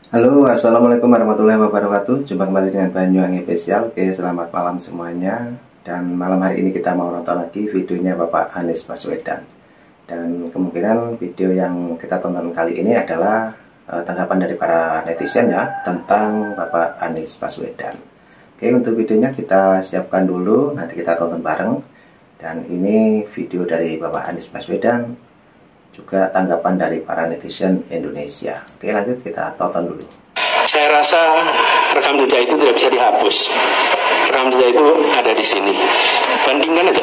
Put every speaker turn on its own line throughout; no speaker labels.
Halo, assalamualaikum warahmatullahi wabarakatuh. Jumpa kembali dengan Banyuwangi Official. Oke, selamat malam semuanya. Dan malam hari ini kita mau nonton lagi videonya Bapak Anies Baswedan. Dan kemungkinan video yang kita tonton kali ini adalah tanggapan dari para netizen ya tentang Bapak Anies Baswedan. Oke, untuk videonya kita siapkan dulu, nanti kita tonton bareng. Dan ini video dari Bapak Anies Baswedan, juga tanggapan dari para netizen Indonesia. Oke, lanjut kita tonton dulu.
Saya rasa rekam jejak itu tidak bisa dihapus. Rekam jejak itu ada di sini. Bandingkan aja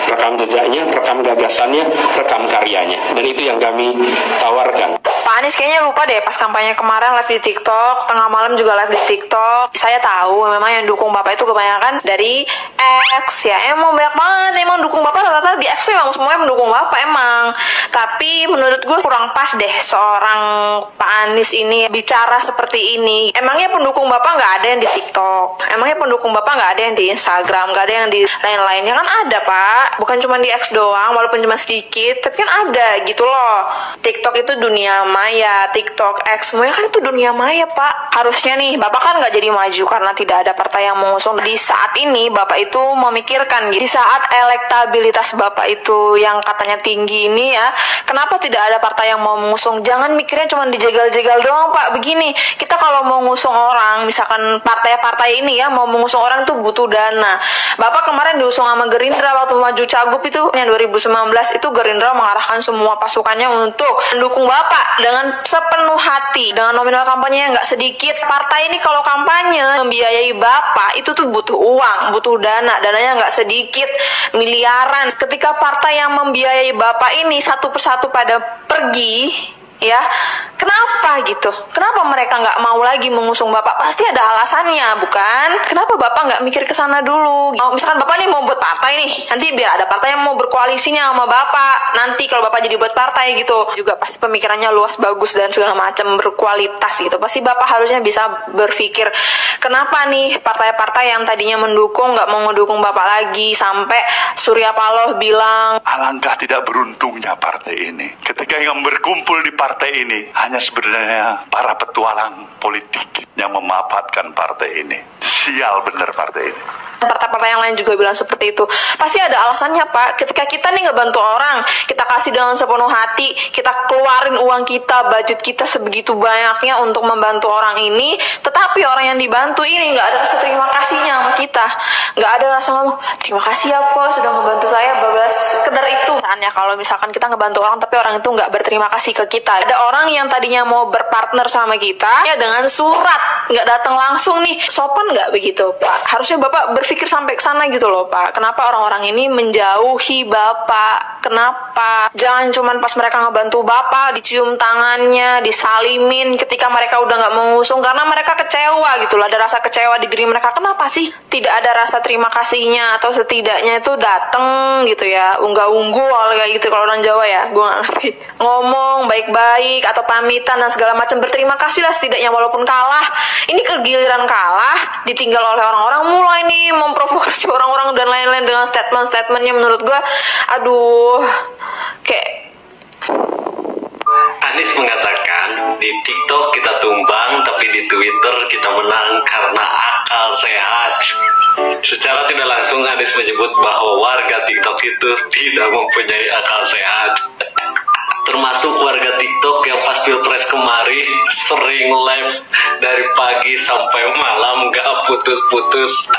rekam jejaknya, rekam gagasannya, rekam karyanya. Dan itu yang kami tawarkan.
Pak Anies kayaknya lupa deh pas kampanye kemarin live di TikTok, tengah malam juga live di TikTok. Saya tahu memang yang dukung Bapak itu kebanyakan dari X ya. Emang banyak banget emang dukung Bapak, rata-rata di X emang semuanya mendukung Bapak emang. Tapi menurut gue kurang pas deh seorang Pak Anies ini bicara seperti ini. Emangnya pendukung Bapak nggak ada yang di TikTok? Emangnya pendukung Bapak nggak ada yang di Instagram? Nggak ada yang di lain-lainnya? Kan ada Pak. Bukan cuma di X doang, walaupun cuma sedikit, tapi kan ada gitu loh. TikTok itu dunia maya, TikTok, X, semuanya kan itu dunia maya Pak. Harusnya nih Bapak kan nggak jadi maju karena tidak ada partai yang mengusung. Di saat ini Bapak itu memikirkan gitu. Di saat elektabilitas Bapak itu yang katanya tinggi ini ya, kenapa tidak ada partai yang mau mengusung? Jangan mikirnya cuma dijegal-jegal doang Pak. Begini, kita kalau mau ngusung orang, misalkan partai-partai ini ya mau mengusung orang tuh butuh dana. Bapak kemarin diusung sama Gerindra waktu maju cagup itu yang 2019 itu Gerindra mengarahkan semua pasukannya untuk mendukung Bapak dengan sepenuh hati, dengan nominal kampanye yang nggak sedikit. Partai ini kalau kampanye membiayai Bapak itu tuh butuh uang, butuh dana, dananya nggak sedikit, miliaran. Ketika partai yang membiayai Bapak ini satu persatu pada pergi, ya, kenapa gitu? Kenapa mereka nggak mau lagi mengusung Bapak? Pasti ada alasannya, bukan? Kenapa Bapak nggak mikir ke sana dulu? Misalkan Bapak nih mau buat partai nih, nanti biar ada partai yang mau berkoalisinya sama Bapak. Nanti kalau Bapak jadi buat partai gitu, juga pasti pemikirannya luas, bagus dan segala macam, berkualitas gitu. Pasti Bapak harusnya bisa berpikir, kenapa nih partai-partai yang tadinya mendukung nggak mau ngedukung Bapak lagi, sampai Surya Paloh bilang,
alangkah tidak beruntungnya partai ini. Ketika yang berkumpul di partai ini hanya sebenarnya para petualang politik yang memanfaatkan partai ini. Sial bener partai ini.
Partai-partai yang lain juga bilang seperti itu. Pasti ada alasannya Pak. Ketika kita nih ngebantu orang, kita kasih dengan sepenuh hati, kita keluarin uang kita, budget kita sebegitu banyaknya untuk membantu orang ini, tetapi orang yang dibantu ini nggak ada rasa terima kasihnya sama kita, nggak ada rasa ngomong terima kasih ya Pak sudah membantu saya, bablas sekedar itu. Misalnya kalau misalkan kita ngebantu orang tapi orang itu nggak berterima kasih ke kita, ada orang yang tadinya mau berpartner sama kita ya dengan surat, nggak datang langsung nih, sopan nggak begitu Pak? Harusnya Bapak berpikir sampai ke sana gitu loh Pak. Kenapa orang-orang ini menjauhi Bapak? Kenapa? Jangan cuman pas mereka ngebantu Bapak dicium tangannya, disalimin ketika mereka udah nggak mengusung karena mereka kecewa gitu loh. Ada rasa kecewa di diri mereka. Kenapa sih tidak ada rasa terima kasihnya, atau setidaknya itu dateng gitu ya, unggah-ungguh kayak gitu kalau orang Jawa ya, gue nggak ngerti. Ngomong baik-baik atau pamitan dan segala macam, berterima kasih lah setidaknya walaupun kalah. Ini kegiliran kalah, ditinggal oleh orang-orang, mulai nih memprovokasi orang-orang dan lain-lain dengan statement-statementnya. Menurut gue, aduh, kayak
Anies mengatakan di TikTok kita tumbang, tapi di Twitter kita menang karena akal sehat. Secara tidak langsung Anies menyebut bahwa warga TikTok itu tidak mempunyai akal sehat. Termasuk warga TikTok yang pas Pilpres kemarin sering live dari pagi sampai malam gak putus-putus.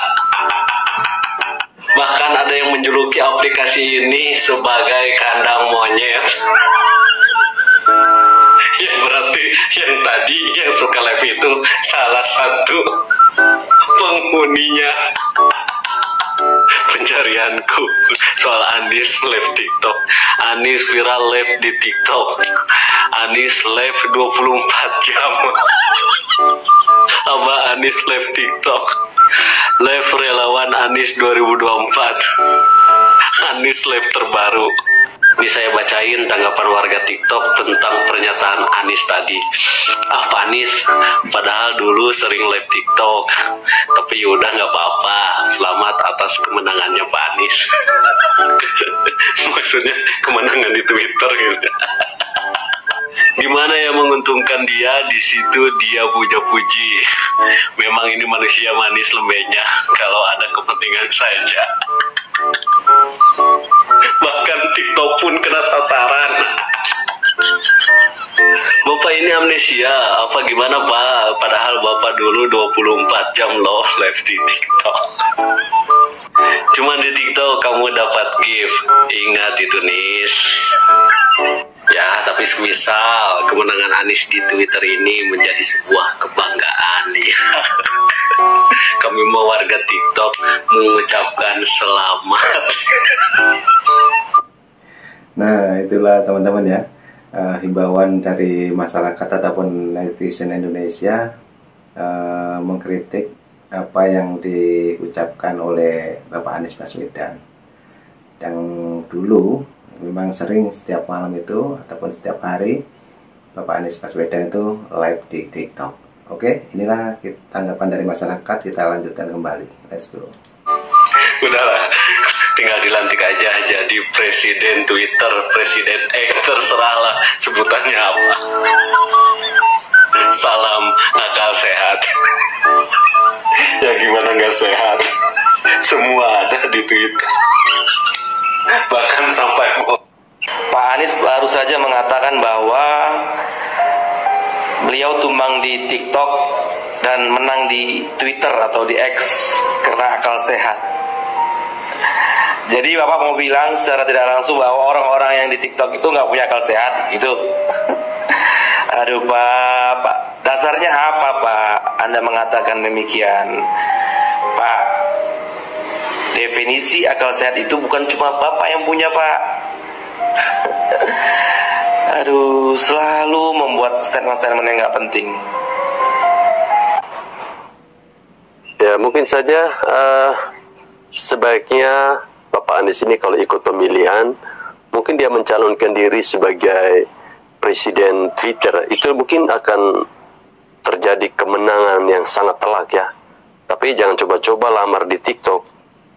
Bahkan ada yang menjuluki aplikasi ini sebagai kandang monyet. Ya berarti yang tadi yang suka live itu salah satu penghuninya. Pencarianku soal Anies live TikTok. Anies viral live di TikTok. Anies live 24 jam. Apa Anies live TikTok? Live relawan Anies 2024. Anies live terbaru. Ini saya bacain tanggapan warga TikTok tentang pernyataan Anies tadi. Pak Anies, padahal dulu sering live TikTok, tapi udah nggak apa-apa. Selamat atas kemenangannya Pak Anies. Maksudnya kemenangan di Twitter gitu. Gimana yang menguntungkan dia? Di situ dia puja-puji. Memang ini manusia manis lembenya kalau ada kepentingan saja. Bahkan TikTok pun kena sasaran. Bapak ini amnesia, apa gimana Pak? Padahal Bapak dulu 24 jam loh live di TikTok. Cuman di TikTok kamu dapat gift. Ingat itu Nis. Ya, tapi semisal kemenangan Anies di Twitter ini menjadi sebuah kebanggaan ya. Kami mau warga TikTok mengucapkan selamat.
Nah, itulah teman-teman ya, himbauan dari masyarakat ataupun netizen Indonesia mengkritik apa yang diucapkan oleh Bapak Anies Baswedan. Yang dulu memang sering setiap malam itu ataupun setiap hari Bapak Anies Baswedan itu live di TikTok. Oke, inilah tanggapan dari masyarakat. Kita lanjutkan kembali. Let's go.
Udahlah, tinggal dilantik aja jadi presiden Twitter, presiden X, terserahlah sebutannya apa. Salam akal sehat. Ya gimana nggak sehat? Semua ada di Twitter. Bahkan sampai
Pak Anies baru saja mengatakan bahwa beliau tumbang di TikTok dan menang di Twitter atau di X karena akal sehat. Jadi Bapak mau bilang secara tidak langsung bahwa orang-orang yang di TikTok itu nggak punya akal sehat, gitu. Aduh Pak, dasarnya apa Pak Anda mengatakan demikian? Pak, definisi akal sehat itu bukan cuma Bapak yang punya Pak. Aduh, selalu membuat statement-statement yang nggak penting.
Ya mungkin saja sebaiknya Bapak Anies ini kalau ikut pemilihan, mungkin dia mencalonkan diri sebagai presiden Twitter. Itu mungkin akan terjadi kemenangan yang sangat telak ya. Tapi jangan coba-coba lamar di TikTok.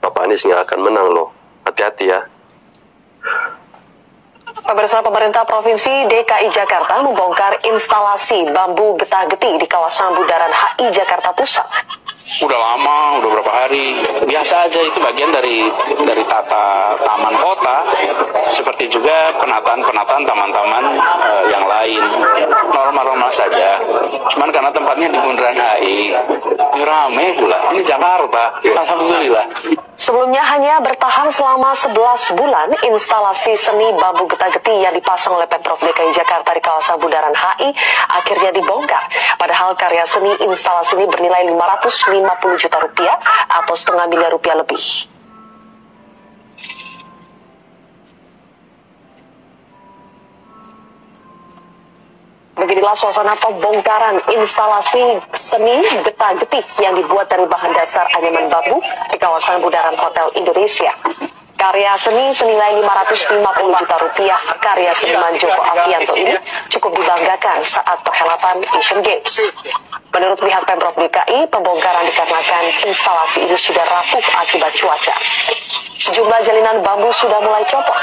Bapak Anies nggak akan menang loh. Hati-hati ya.
Pemirsa, pemerintah Provinsi DKI Jakarta membongkar instalasi bambu getah-getih di kawasan bundaran HI Jakarta Pusat.
Udah lama, udah berapa hari. Biasa aja, itu bagian dari tata taman kota. Seperti juga penataan taman-taman yang lain. Normal-normal saja. Cuman karena tempatnya di bundaran HI, ini rame pula. Ini Jakarta, alhamdulillah.
Sebelumnya hanya bertahan selama 11 bulan, instalasi seni bambu getah-getih yang dipasang oleh Pemprov DKI Jakarta di kawasan bundaran HI akhirnya dibongkar. Padahal karya seni instalasi ini bernilai 550 juta rupiah atau setengah miliar rupiah lebih. Beginilah suasana pembongkaran instalasi seni getah-getih yang dibuat dari bahan dasar anyaman bambu di kawasan bundaran Hotel Indonesia. Karya seni senilai 550 juta rupiah karya seniman Joko Avianto ini cukup dibanggakan saat perhelatan Asian Games. Menurut pihak Pemprov DKI, pembongkaran dikarenakan instalasi ini sudah rapuh akibat cuaca. Sejumlah jalinan bambu sudah mulai copot.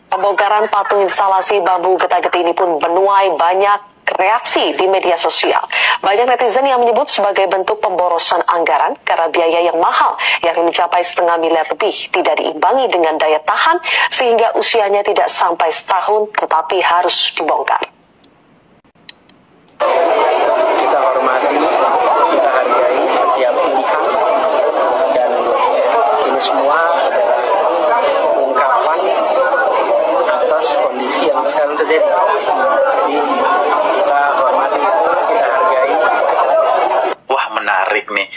Pembongkaran patung instalasi bambu getah-getih ini pun menuai banyak reaksi di media sosial. Banyak netizen yang menyebut sebagai bentuk pemborosan anggaran karena biaya yang mahal, yakni mencapai setengah miliar lebih, tidak diimbangi dengan daya tahan sehingga usianya tidak sampai setahun tetapi harus dibongkar.
Kita hormati, kita hargai setiap pilihan, dan ini semua adalah ungkapan atas kondisi yang sekarang terjadi. Jadi kita hormati, kita hargai.
Wah, menarik nih.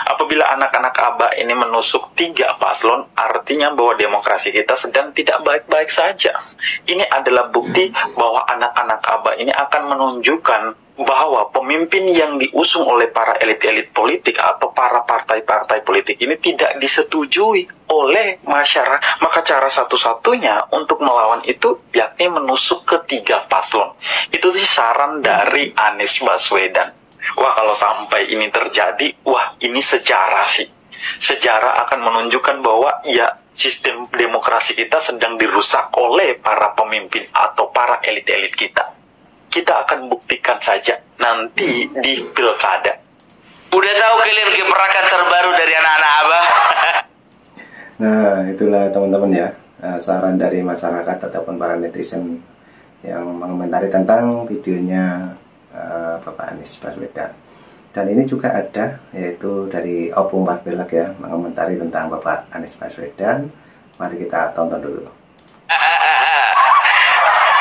Apabila anak-anak ABA ini menusuk 3 paslon, artinya bahwa demokrasi kita sedang tidak baik-baik saja. Ini adalah bukti bahwa anak-anak ABA ini akan menunjukkan bahwa pemimpin yang diusung oleh para elit-elit politik atau para partai-partai politik ini tidak disetujui oleh masyarakat. Maka cara satu-satunya untuk melawan itu yakni menusuk ke 3 paslon. Itu sih saran dari Anies Baswedan. Wah, kalau sampai ini terjadi, wah ini sejarah sih. sejarah akan menunjukkan bahwa ya sistem demokrasi kita sedang dirusak oleh para pemimpin atau para elit-elit kita. Kita akan buktikan saja nanti di pilkada.
Udah tahu kalian gebrakan terbaru dari anak-anak Abah?
Nah, itulah teman-teman ya, saran dari masyarakat ataupun para netizen yang mengomentari tentang videonya Bapak Anies Baswedan. Dan ini juga ada, yaitu dari Opung Parbilek ya, mengomentari tentang Bapak Anies Baswedan. Mari kita tonton dulu.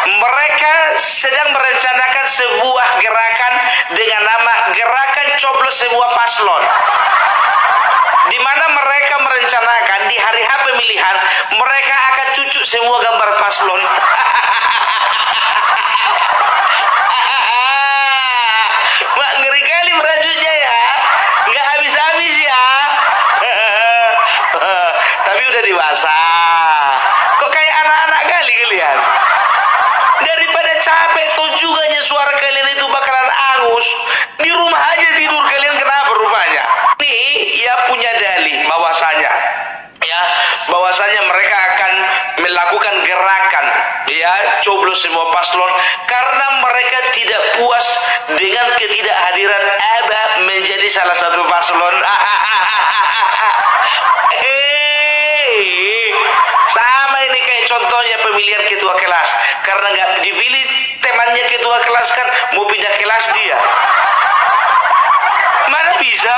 Mereka sedang merencanakan sebuah gerakan dengan nama Gerakan Coblos Sebuah Paslon, di mana mereka merencanakan di hari H pemilihan mereka akan cucuk semua gambar paslon. Wah, ngeri kali merajutnya ya, nggak habis-habis ya. Tapi udah dewasa, kok kayak anak-anak kali kalian. Daripada capek tuh juga suara kalian itu bakalan angus. Di rumah aja tidur kalian, kenapa rupanya? Ini ya punya dalih bahwasanya mereka akan melakukan gerakan ya coblos semua paslon karena mereka tidak puas dengan ketidakhadiran Abah menjadi salah satu paslon. Sama ini kayak contohnya pemilihan ketua kelas, karena nggak dipilih temannya ketua kelas kan mau pindah kelas dia, mana bisa.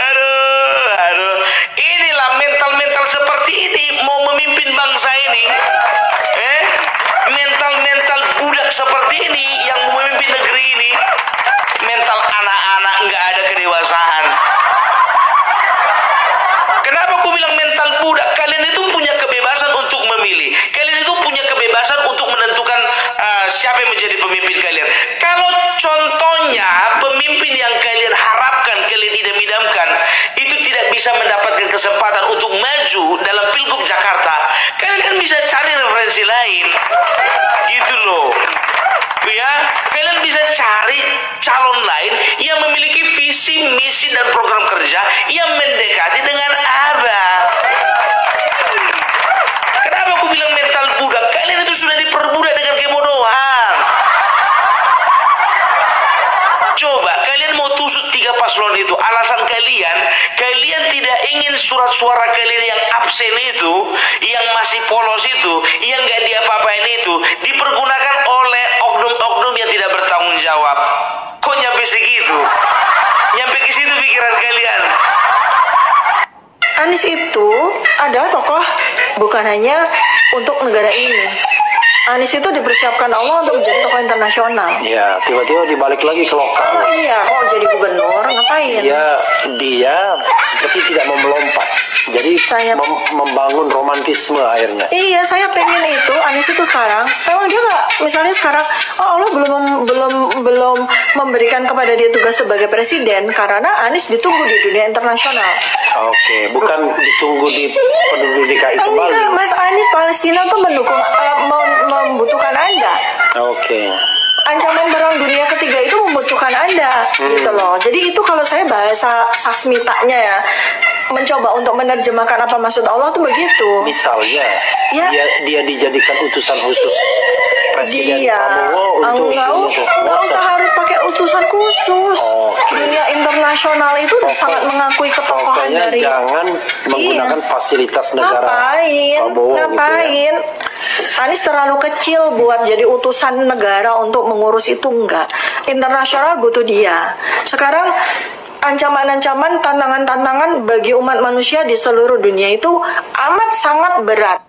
Aduh, inilah mental seperti ini mau memimpin bangsa ini, mental budak seperti ini yang mau memimpin negeri ini, mental anak-anak nggak ada kedewasaan. Kenapa aku bilang mental budak? Kalian itu punya kebebasan untuk memilih. Kalian itu punya kebebasan untuk menentukan siapa yang menjadi pemimpin kalian. Kalau contohnya pemimpin yang kalian harapkan, kalian idam-idamkan, itu tidak bisa mendapatkan kesempatan untuk maju dalam Pilgub Jakarta, kalian kan bisa cari referensi lain. Gitu loh. Ya, kalian bisa cari calon lain yang memiliki visi, misi, dan program kerja yang mendekati dengan Abah. Kenapa aku bilang mental budak? Kalian itu sudah diperbudak dengan kebodohan. Coba kalian mau tusuk 3 paslon itu, alasan kalian tidak ingin surat suara kalian yang absen itu, yang masih polos itu, yang gak diapa-apain itu dipergunakan oleh oknum-oknum yang tidak bertanggung jawab. Kok nyampe segitu? Nyampe ke situ pikiran kalian?
Anies itu adalah tokoh bukan hanya untuk negara ini. Anies itu dipersiapkan Allah untuk menjadi tokoh internasional.
Ya, tiba-tiba dibalik lagi ke lokal.
Oh iya, kok jadi gubernur? Ngapain?
Dia seperti tidak mau melompat. Jadi membangun romantisme akhirnya.
Iya, saya pengen itu Anies itu sekarang. Memang dia nggak, misalnya sekarang, Allah belum memberikan kepada dia tugas sebagai presiden karena Anies ditunggu di dunia internasional.
Oke, bukan ditunggu di penduduk DKI kembali.
Enggak, Mas Anies Palestina tuh mendukung, membutuhkan Anda.
Oke.
Ancaman perang dunia ketiga itu membutuhkan Anda, gitu loh. Jadi itu kalau saya bahasa sasmitanya ya, mencoba untuk menerjemahkan apa maksud Allah tuh begitu.
Misalnya,
ya,
dia dijadikan utusan khusus Presiden Prabowo untuk
nggak usah harus pakai utusan khusus. Dunia internasional itu sangat mengakui ketokohan dari.
Jangan menggunakan fasilitas negara.
Ngapain? Gitu ya. Anies terlalu kecil buat jadi utusan negara untuk mengurus itu, enggak. Internasional butuh dia. Sekarang ancaman-ancaman, tantangan-tantangan bagi umat manusia di seluruh dunia itu amat sangat berat.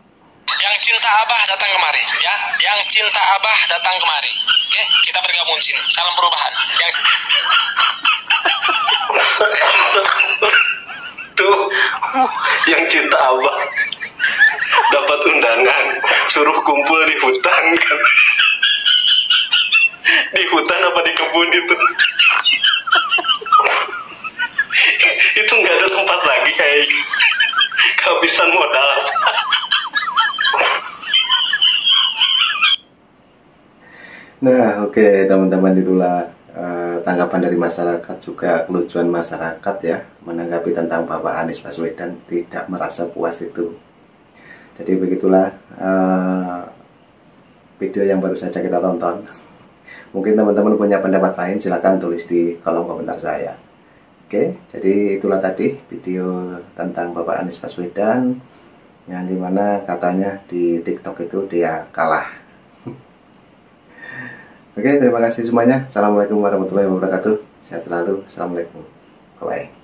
Yang cinta Abah datang kemari, ya. Yang cinta Abah datang kemari. Oke, kita bergabung sini. Salam perubahan.
Tuh, yang cinta Abah dapat undangan, suruh kumpul di hutan kan. Di hutan apa di kebun itu? Itu nggak ada tempat lagi kayak kehabisan modal.
Nah, oke teman-teman, itulah tanggapan dari masyarakat, juga kelucuan masyarakat ya menanggapi tentang Bapak Anies Baswedan tidak merasa puas itu. Jadi begitulah video yang baru saja kita tonton. Mungkin teman-teman punya pendapat lain, silahkan tulis di kolom komentar saya. Oke, jadi itulah tadi video tentang Bapak Anies Baswedan yang dimana katanya di TikTok itu dia kalah. Oke, terima kasih semuanya. Assalamualaikum warahmatullahi wabarakatuh. Sehat selalu. Assalamualaikum. Bye-bye.